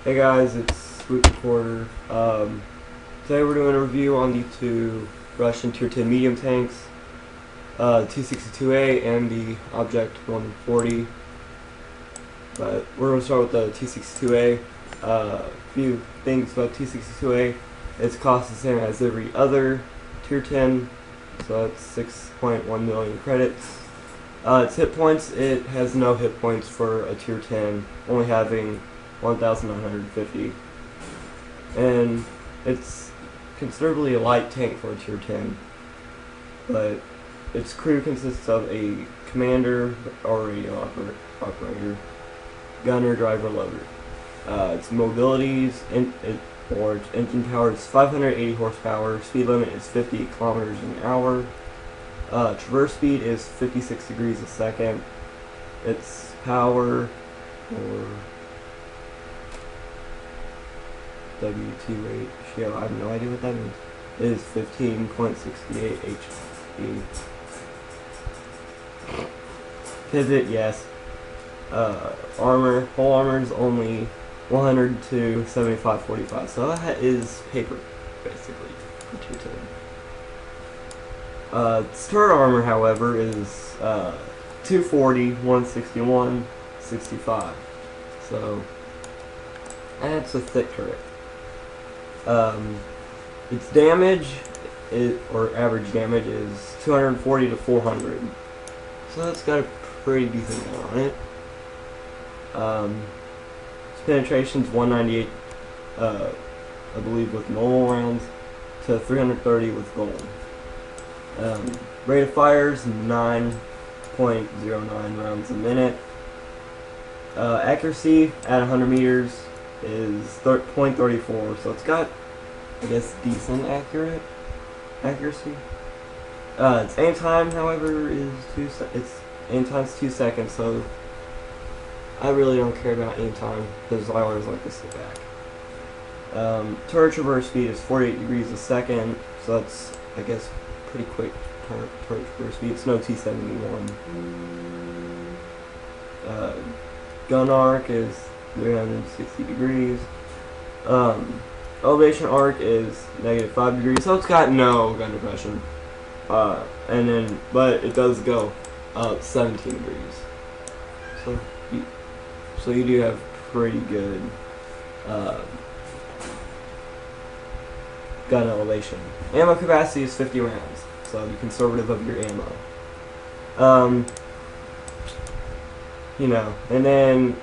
Hey guys, it's Swoop Recorder. Today we're doing a review on the two Russian Tier 10 medium tanks, T-62A and the Object 140. But we're going to start with the T-62A. A few things about T-62A. Its cost is the same as every other Tier 10, so it's 6.1 million credits. Its hit points, it has no hit points for a Tier 10, only having 1,950, and it's considerably a light tank for a Tier 10, but its crew consists of a commander or radio operator, gunner, driver, loader. Its mobilities, or its engine power is 580 horsepower, speed limit is 50 kilometers an hour, traverse speed is 56 degrees a second, its power, or WT ratio, I have no idea what that means, is 15.68 HP. Pivot, yes. Armor, whole armor is only 100 to 75/45, so that is paper, basically, for Tier 10. Its turret armor, however, is 240, 161, 65, so that's a thick turret. Its damage, or average damage, is 240 to 400. So that's got a pretty decent amount on it. Its penetration is 198, I believe, with normal rounds, to 330 with gold. Rate of fire is 9.09 rounds a minute. Accuracy at 100 meters is 0.34, so it's got, I guess, decent accuracy. Its aim time, however, is aim time's 2 seconds, so I really don't care about aim time because I always like to sit back. Turret traverse speed is 48 degrees a second, so that's, I guess, pretty quick turret traverse speed. It's no T-71. Gun arc is 360 degrees. Elevation arc is -5 degrees, so it's got no gun depression. But it does go 17 degrees. So you do have pretty good gun elevation. Ammo capacity is 50 rounds, so be conservative of your ammo. And then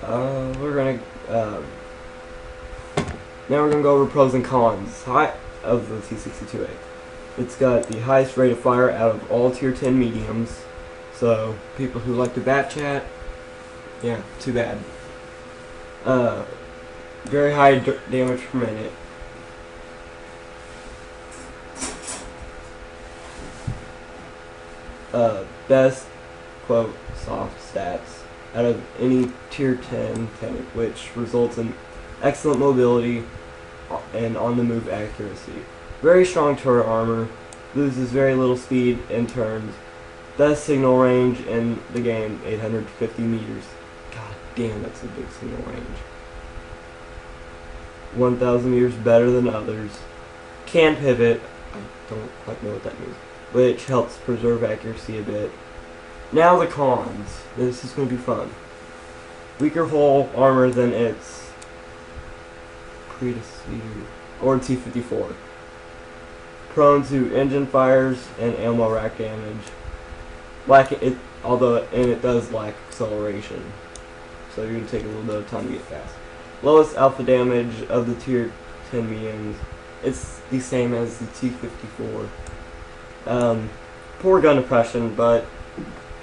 now we're gonna go over pros and cons of the T-62A. It's got the highest rate of fire out of all Tier 10 mediums, so people who like to bat chat, yeah, too bad. Very high damage per minute. Best, quote, soft stats out of any Tier 10 tank, which results in excellent mobility and on-the-move accuracy. Very strong turret armor, loses very little speed in turns, best signal range in the game, 850 meters. God damn, that's a big signal range. 1,000 meters better than others. Can pivot, I don't quite know what that means, which helps preserve accuracy a bit. Now the cons. This is going to be fun. Weaker hull armor than its predecessor, or T-54. Prone to engine fires and ammo rack damage. It does lack acceleration, so you're going to take a little bit of time to get fast. Lowest alpha damage of the Tier 10 mediums. It's the same as the T-54. Poor gun depression, but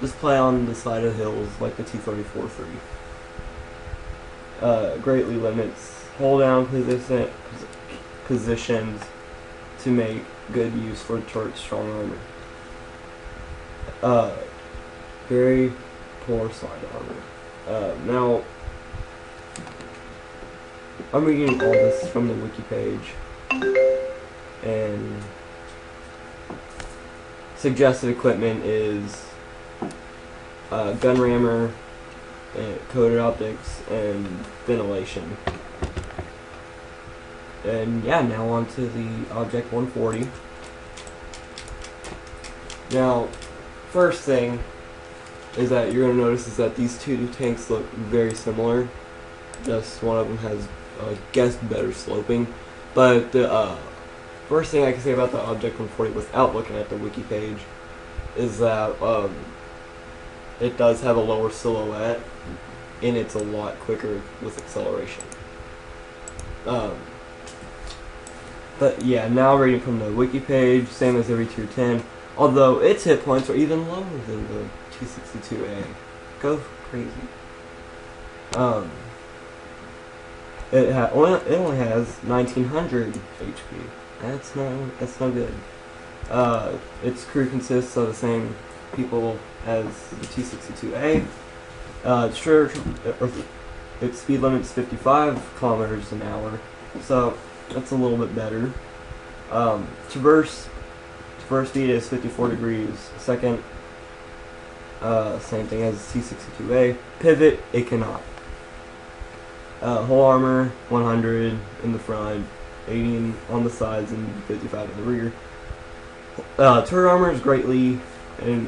just play on the side of hills like the T-34-3. Greatly limits hold down positions to make good use for turret strong armor. Very poor side armor. Now, I'm reading all this from the wiki page, and suggested equipment is gun rammer, coated optics, and ventilation. And yeah, now on to the Object 140. Now, first thing is that you're going to notice is that these two tanks look very similar. Just one of them has, I guess, better sloping. But the first thing I can say about the Object 140 without looking at the wiki page is that it does have a lower silhouette, and it's a lot quicker with acceleration. But yeah, now reading from the wiki page, same as every tier 10, although its hit points are even lower than the T-62A. Go crazy. It only has 1900 HP. That's no good. Its crew consists of the same people as the T-62A. Its speed limit is 55 kilometers an hour, so that's a little bit better. Traverse speed is 54 degrees a second. Same thing as T-62A. Pivot, it cannot. Hull armor, 100 in the front, 80 on the sides, and 55 in the rear. Turret armor is greatly higher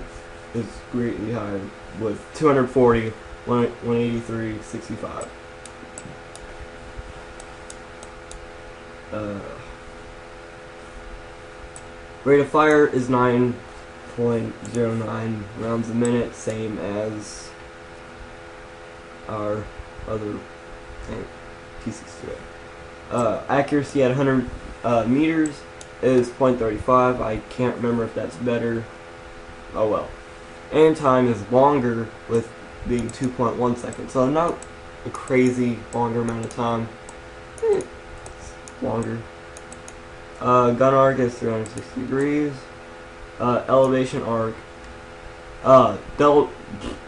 with 240, 183, 65. Rate of fire is 9.09 rounds a minute, same as our other tank, T-62A. Accuracy at 100 meters is 0.35. I can't remember if that's better. Oh well. And time is longer, with being 2.1 seconds. So not a crazy longer amount of time. It's longer. Gun arc is 360 degrees. Elevation arc.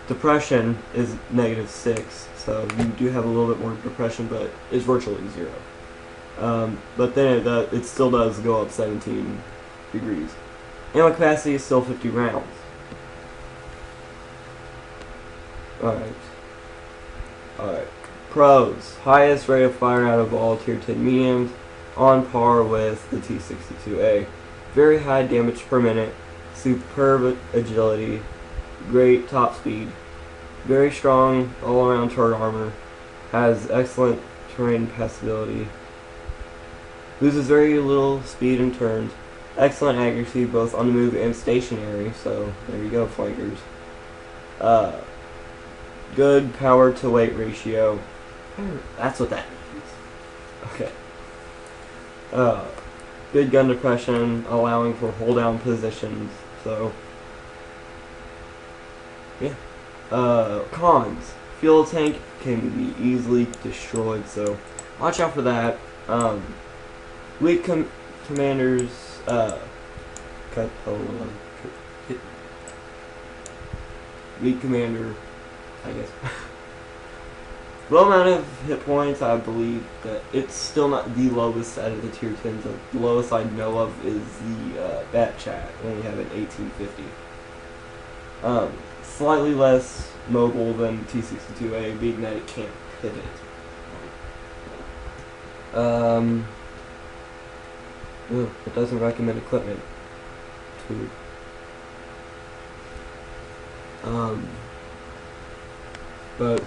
Depression is -6, so you do have a little bit more depression, but it's virtually 0. But then it still does go up 17 degrees. Ammo capacity is still 50 rounds. Alright. Pros. Highest rate of fire out of all tier 10 mediums, on par with the T-62A. Very high damage per minute, superb agility, great top speed, very strong all-around turret armor, has excellent terrain passability, loses very little speed in turns, excellent accuracy both on the move and stationary, so there you go, flankers. Good power to weight ratio. That's what that means. Okay. Good gun depression, allowing for hold down positions. So yeah. Cons. Fuel tank can be easily destroyed, so watch out for that. Weak commanders. Weak commander, I guess. Low amount of hit points, I believe that it's still not the lowest out of the tier 10s. The lowest I know of is the Bat Chat, only have an 1850. Slightly less mobile than T-62A, being that it can't pivot. It doesn't recommend equipment too. But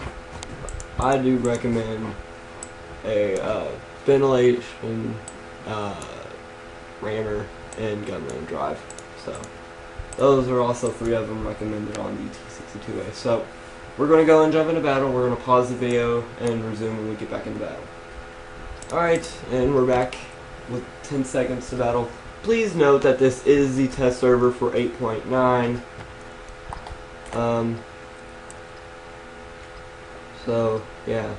I do recommend a ventilation rammer and gunman drive. So those are also 3 of them recommended on the T-62A. So we're going to go and jump into battle. We're going to pause the video and resume when we get back into battle. Alright, and we're back with 10 seconds to battle. Please note that this is the test server for 8.9. So yeah.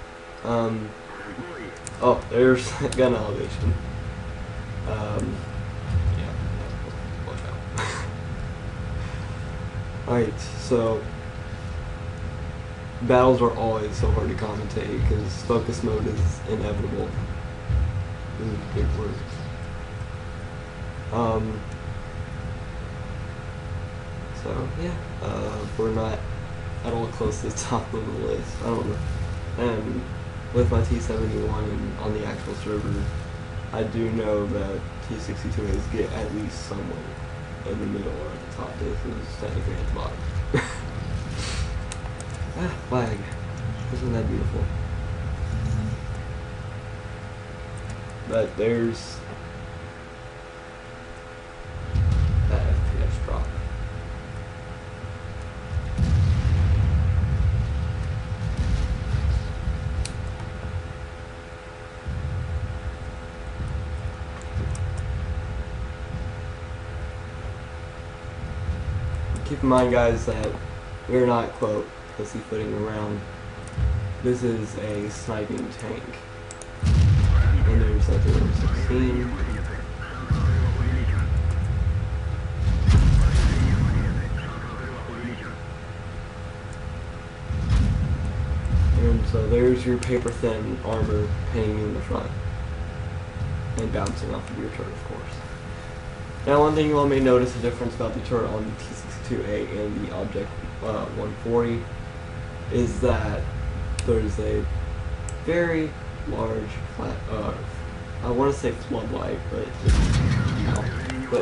Oh, there's gun elevation. Yeah, watch out. Alright, so battles are always so hard to commentate because focus mode is inevitable. This is a big word. So yeah, we're not I don't look close to the top of the list. I don't know. And with my T-71 and on the actual server, I do know that T-62As get at least someone in the middle or at the top. This is technically at the bottom. Flag. Isn't that beautiful? But there's that FPS drop. Keep in mind, guys, that we're not, quote, pussyfooting around. This is a sniping tank. And there's like number 16. And so there's your paper thin armor painting you in the front. And bouncing off of your turret, of course. Now, one thing you all may notice a difference about the turret on the T-62A and the Object 140 is that there's a very large flat, I want to say floodlight, but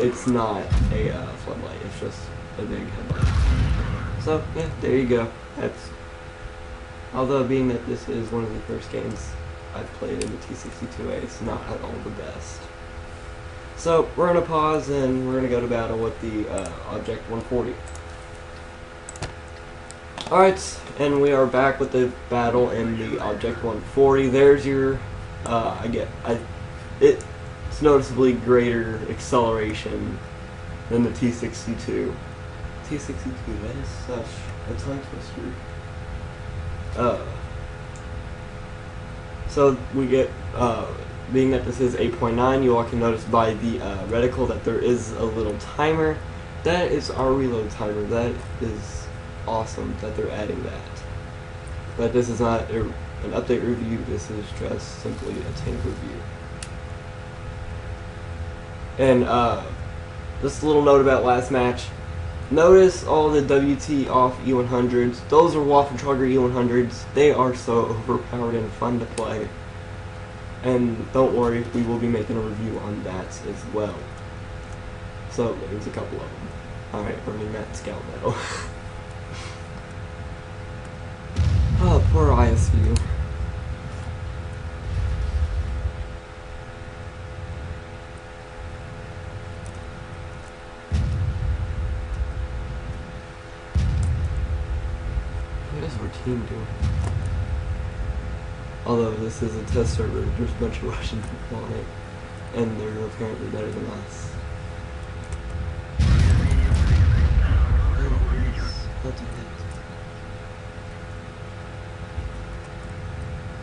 it's not a floodlight. It's just a big headlight. So yeah, there you go. That's, although being that this is one of the first games I've played in the T-62A, it's not at all the best. So we're gonna pause and we're gonna go to battle with the Object 140. Alright, and we are back with the battle in the Object 140. There's your, it's noticeably greater acceleration than the T-62. T-62, that is such a tongue twister. So we get, being that this is 8.9, you all can notice by the reticle that there is a little timer. That is our reload timer. That is awesome that they're adding that. But this is not an update review, this is just simply a tank review. And just a little note about last match. Notice all the WT off E100s. Those are Waffle Trugger E100s. They are so overpowered and fun to play. And don't worry, we will be making a review on that as well. So there's a couple of them. Alright, Burning Matt Scout Medal. Oh, poor ISU. What is our team doing? Although this is a test server, there's a bunch of Russian people on it, and they're apparently better than us.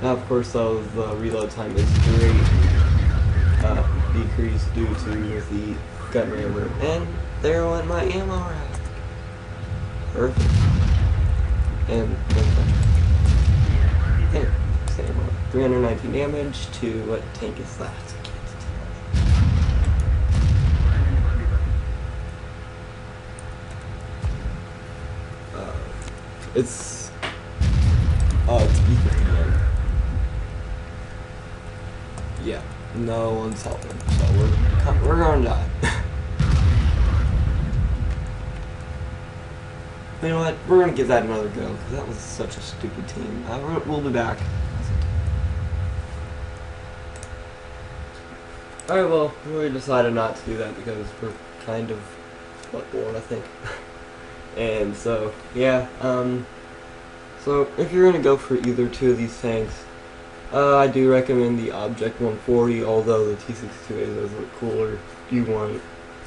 Now, of course, though, the reload time is great decreased due to the gun rammer. And there went my ammo rack. Perfect. And there, same one. 319 damage to what tank is that? It's T-59. Yeah, no one's helping, so we're gonna die. You know what? We're gonna give that another go because that was such a stupid team. We'll be back. Alright, well, we decided not to do that because we're kind of bored, I think. And so, yeah, so if you're gonna go for either two of these tanks, I do recommend the Object 140, although the T-62A does look cooler. You want,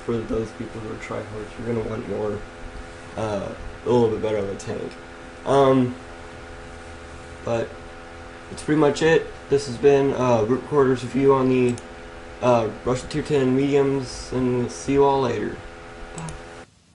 for those people who are tryhards, you're gonna want more, a little bit better of a tank. But that's pretty much it. This has been Root Quarters review on the Russian Tier 10 mediums, and we'll see you all later. Bye.